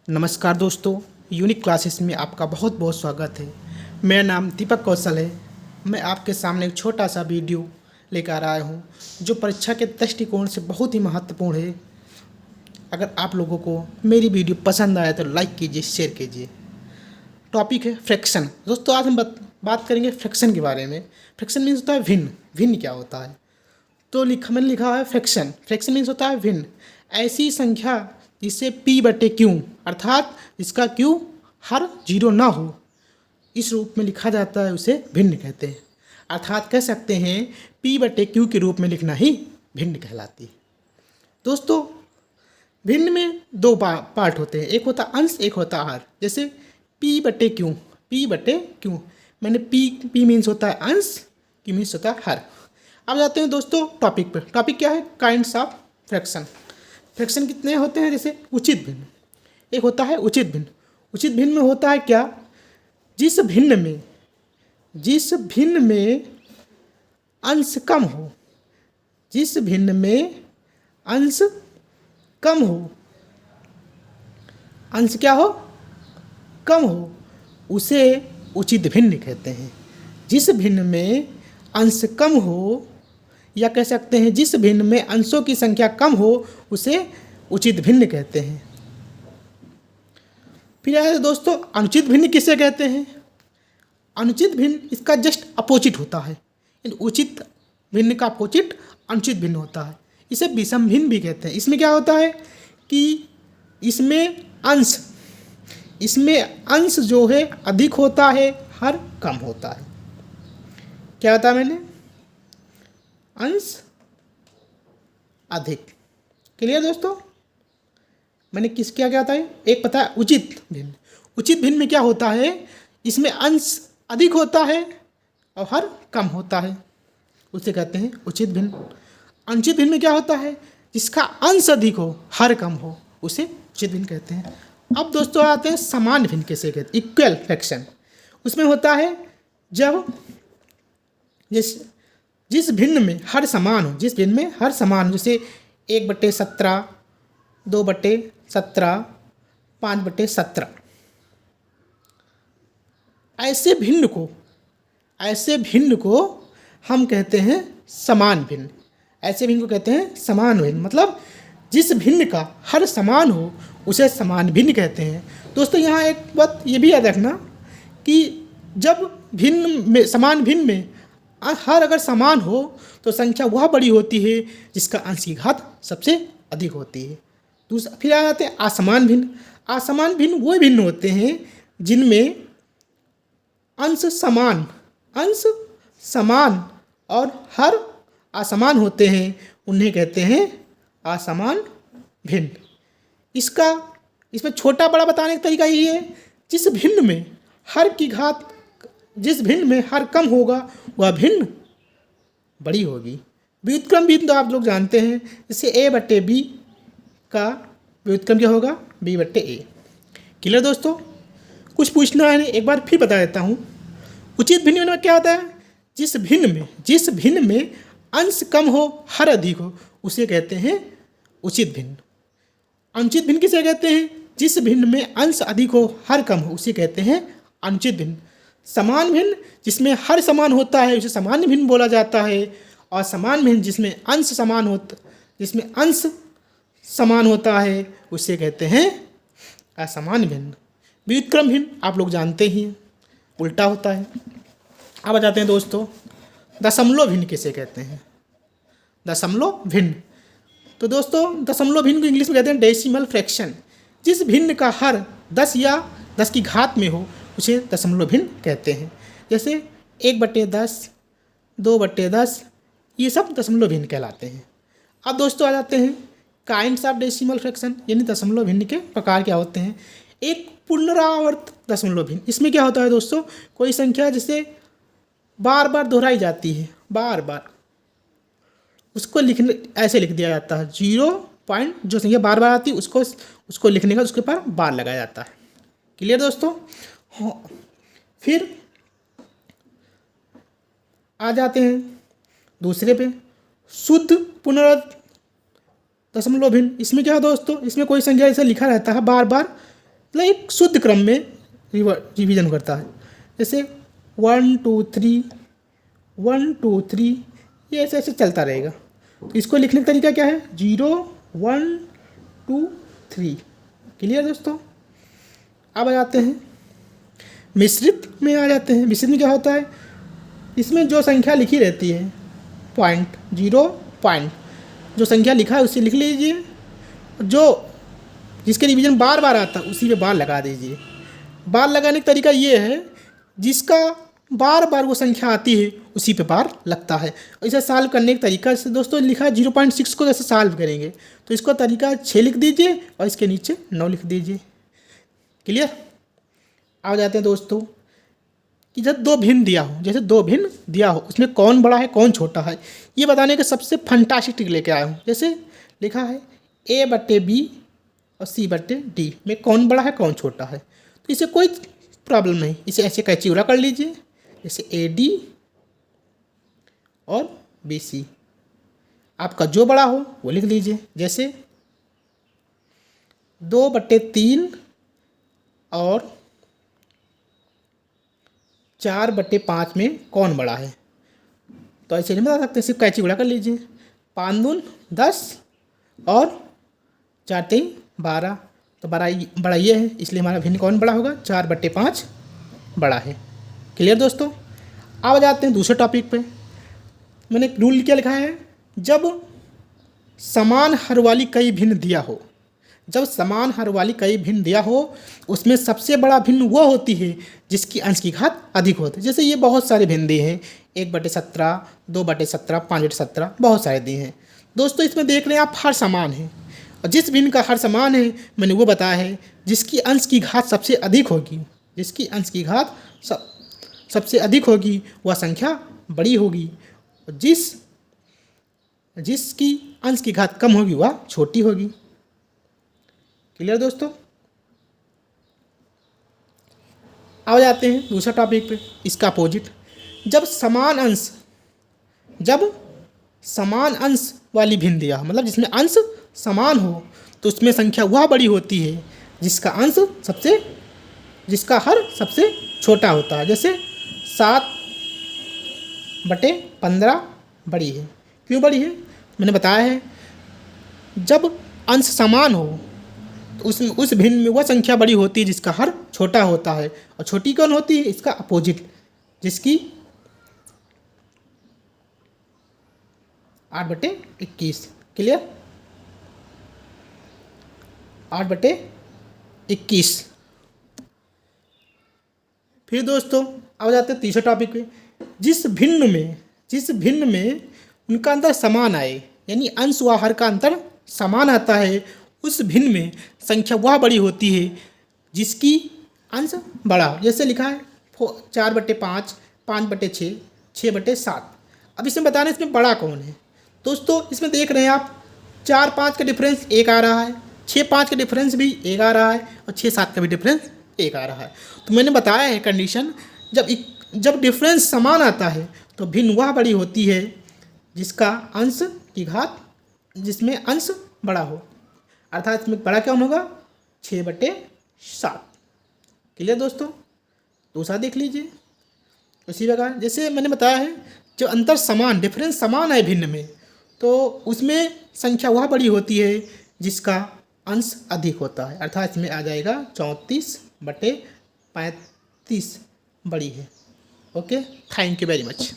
नमस्कार दोस्तों, unique classes में आपका बहुत बहुत स्वागत है। मेरा नाम दीपक कौशल है। मैं आपके सामने एक छोटा सा वीडियो लेकर आया हूँ जो परीक्षा के दृष्टिकोण से बहुत ही महत्वपूर्ण है। अगर आप लोगों को मेरी वीडियो पसंद आए तो लाइक कीजिए, शेयर कीजिए। टॉपिक है फ्रैक्शन। दोस्तों आज हम बात करेंगे फ्रैक्शन के बारे में। फ्रैक्शन मीन्स होता है भिन्न। भिन्न क्या होता है? तो मैंने लिखा है फ्रैक्शन। फ्रैक्शन मीन्स होता है भिन्न, ऐसी संख्या जिसे P/Q अर्थात जिसका Q हर जीरो ना हो, इस रूप में लिखा जाता है, उसे भिन्न कहते हैं। अर्थात कह सकते हैं P/Q के रूप में लिखना ही भिन्न कहलाती है। दोस्तों भिन्न में दो पार्ट होते हैं, एक होता अंश, एक होता हर। जैसे P/Q, P/Q मैंने P मीन्स होता है अंश, Q मीन्स होता है हर। अब जाते हैं दोस्तों टॉपिक पर। टॉपिक क्या है? Kinds of fraction. फ्रैक्शन कितने होते हैं? जैसे उचित भिन्न, एक होता है उचित भिन्न। उचित भिन्न में होता है क्या? जिस भिन्न में अंश कम हो, जिस भिन्न में अंश कम हो, अंश क्या हो? कम हो, उसे उचित भिन्न कहते हैं। जिस भिन्न में अंश कम हो, या कह सकते हैं जिस भिन्न में अंशों की संख्या कम हो, उसे उचित भिन्न कहते हैं। फिर आए दोस्तों अनुचित भिन्न किसे कहते हैं? अनुचित भिन्न इसका जस्ट अपोजिट होता है। उचित भिन्न का अपोजिट अनुचित भिन्न होता है। इसे विषम भिन्न भी कहते हैं। इसमें क्या होता है कि इसमें अंश जो है अधिक होता है, हर कम होता है। क्या बताया मैंने? अंश अधिक। क्लियर दोस्तों? मैंने क्या था? एक पता है उचित भिन्न। उचित भिन्न में क्या होता है? इसमें अंश अधिक होता है और हर कम होता है, उसे कहते हैं उचित भिन्न। अनुचित भिन्न में क्या होता है? जिसका अंश अधिक हो, हर कम हो, उसे उचित भिन्न कहते हैं। अब दोस्तों आते हैं समान भिन्न किसे कहते हैं? Equal fraction. उसमें होता है जब जिस भिन्न में हर समान हो, जिस भिन्न में हर समान हो, जैसे 1/17, 2/17, 5/17, ऐसे भिन्न को हम कहते हैं समान भिन्न। ऐसे भिन्न को कहते हैं समान भिन्न। मतलब जिस भिन्न का हर समान हो, उसे समान भिन्न कहते हैं। दोस्तों यहाँ एक बात ये भी याद रखना कि जब समान भिन्न में हर अगर समान हो तो संख्या वह बड़ी होती है जिसका अंश की घात सबसे अधिक होती है। दूसरा फिर आ जाते हैं असमान भिन्न। असमान भिन्न वो भिन्न होते हैं जिनमें अंश समान और हर असमान होते हैं, उन्हें कहते हैं असमान भिन्न। इसमें छोटा बड़ा बताने का तरीका ये है, जिस भिन्न में हर कम होगा वह भिन्न बड़ी होगी। व्युत्क्रम भिन्न तो आप लोग जानते हैं, जैसे A/B का व्युत्क्रम क्या होगा? B/A। क्लियर दोस्तों? कुछ पूछना है एक बार फिर बता देता हूँ। उचित भिन्न में क्या होता है? जिस भिन्न में अंश कम हो, हर अधिक हो, उसे कहते हैं उचित भिन्न। अनुचित भिन्न किसे कहते हैं? जिस भिन्न में अंश अधिक हो, हर कम हो, उसे कहते हैं अनुचित भिन्न। समान भिन्न जिसमें हर समान होता है, उसे सामान्य भिन्न बोला जाता है। और समान भिन्न जिसमें अंश समान होता है, उसे कहते हैं असमान भिन्न। व्युत्क्रम भिन्न आप लोग जानते ही हैं, उल्टा होता है। अब आ जाते हैं दोस्तों दशमलव भिन्न किसे कहते हैं? दशमलव भिन्न। तो दोस्तों दशमलव भिन्न को इंग्लिश में कहते हैं डेसिमल फ्रैक्शन। जिस भिन्न का हर 10 या 10 की घात में हो, उसे दशमलव भिन्न कहते हैं। जैसे 1/10, 2/10, ये सब दशमलव भिन्न कहलाते हैं। अब दोस्तों आ जाते हैं काइंड्स ऑफ डेसिमल फ्रैक्शन, यानी दशमलव भिन्न के प्रकार क्या होते हैं। एक पुनरावर्त दशमलव भिन्न। इसमें क्या होता है दोस्तों? कोई संख्या जिसे बार बार दोहराई जाती है, बार बार, उसको ऐसे लिख दिया जाता है। 0 जो संख्या बार बार आती है उसको लिखने का उसके ऊपर बार लगाया जाता है। क्लियर दोस्तों? फिर आ जाते हैं दूसरे पे, शुद्ध पुनरावर्त दशमलव भिन्न। इसमें क्या है दोस्तों? इसमें कोई संख्या ऐसे लिखा रहता है बार बार, मतलब एक शुद्ध क्रम में रिवीजन करता है। जैसे 1 2 3 1 2 3, ये ऐसे ऐसे चलता रहेगा। तो इसको लिखने का तरीका क्या है? 0 1 2 3। क्लियर दोस्तों? अब आ जाते हैं मिश्रित में। मिश्रित में क्या होता है? इसमें जो संख्या लिखी रहती है पॉइंट, 0 पॉइंट, जो संख्या लिखा है उसे लिख लीजिए, जो जिसके रिवीजन बार बार आता है उसी पे बार लगा दीजिए। बार लगाने का तरीका ये है, जिसका बार बार वो संख्या आती है उसी पे बार लगता है। इसे सॉल्व करने का तरीका से दोस्तों लिखा है 0.6 को जैसे सॉल्व करेंगे तो इसका तरीका 6 लिख दीजिए और इसके नीचे 9 लिख दीजिए। क्लियर? आ जाते हैं दोस्तों कि जब दो भिन्न दिया हो, जैसे दो भिन्न दिया हो उसमें कौन बड़ा है कौन छोटा है, ये बताने के सबसे फंटास्टिक ट्रिक लेके आया हूँ। जैसे लिखा है A/B और C/D में कौन बड़ा है कौन छोटा है, तो इसे कोई प्रॉब्लम नहीं, इसे ऐसे कैंची उड़ा कर लीजिए। जैसे AD और BC, आपका जो बड़ा हो वो लिख लीजिए। जैसे 2/3 और 4/5 में कौन बड़ा है, तो ऐसे नहीं बता सकते, सिर्फ कैंची उड़ा कर लीजिए। 5 दून 10 और 4 3 12, तो बड़ा ये है, इसलिए हमारा भिन्न कौन बड़ा होगा? 4/5 बड़ा है। क्लियर दोस्तों? अब आ जाते हैं दूसरे टॉपिक पे। मैंने रूल क्या लिखा है? जब समान हर वाली कई भिन्न दिया हो, जब समान हर वाली कई भिन्न दिया हो उसमें सबसे बड़ा भिन्न वो होती है जिसकी अंश की घात अधिक होती है। जैसे ये बहुत सारे भिन्न दिए हैं, 1/17, 2/17, 5/17, बहुत सारे दिए हैं दोस्तों। इसमें देख रहे हैं आप हर समान है, और जिस भिन्न का हर समान है मैंने वो बताया है जिसकी अंश की घात सबसे अधिक होगी, जिसकी अंश की घात सबसे अधिक होगी वह संख्या बड़ी होगी, और जिसकी अंश की घात कम होगी वह छोटी होगी। क्लियर दोस्तों? आ जाते हैं दूसरा टॉपिक पे, इसका अपोजिट। जब समान अंश वाली भिन्न दिया, मतलब जिसमें अंश समान हो, तो उसमें संख्या वह बड़ी होती है जिसका हर सबसे छोटा होता है। जैसे 7/15 बड़ी है। क्यों बड़ी है? मैंने बताया है, जब अंश समान हो तो उस भिन्न में वह संख्या बड़ी होती है जिसका हर छोटा होता है, और छोटी कौन होती है? इसका अपोजिट, जिसकी 8/21। क्लियर? 8/21। फिर दोस्तों अब जाते हैं तीसरे टॉपिक पे। जिस भिन्न में उनका अंतर समान आए, यानी अंश व हर का अंतर समान आता है, उस भिन्न में संख्या वह बड़ी होती है जिसकी अंश बड़ा हो। जैसे लिखा है 4/5, 5/6, 6/7। अब इसमें बताना इसमें बड़ा कौन है। दोस्तों इसमें देख रहे हैं आप 4-5 का डिफरेंस 1 आ रहा है, 6-5 का डिफरेंस भी 1 आ रहा है, और 6-7 का भी डिफरेंस 1 आ रहा है। तो मैंने बताया है कंडीशन, जब डिफरेंस समान आता है तो भिन्न वह बड़ी होती है जिसका अंश की घात, जिसमें अंश बड़ा हो, अर्थात इसमें बड़ा क्या होगा? 6/7। क्लियर दोस्तों? दूसरा देख लीजिए उसी प्रकार। जैसे मैंने बताया है, जो अंतर समान, डिफरेंस समान है भिन्न में, तो उसमें संख्या वह बड़ी होती है जिसका अंश अधिक होता है, अर्थात इसमें आ जाएगा 34/35 बड़ी है। Okay, thank you very much.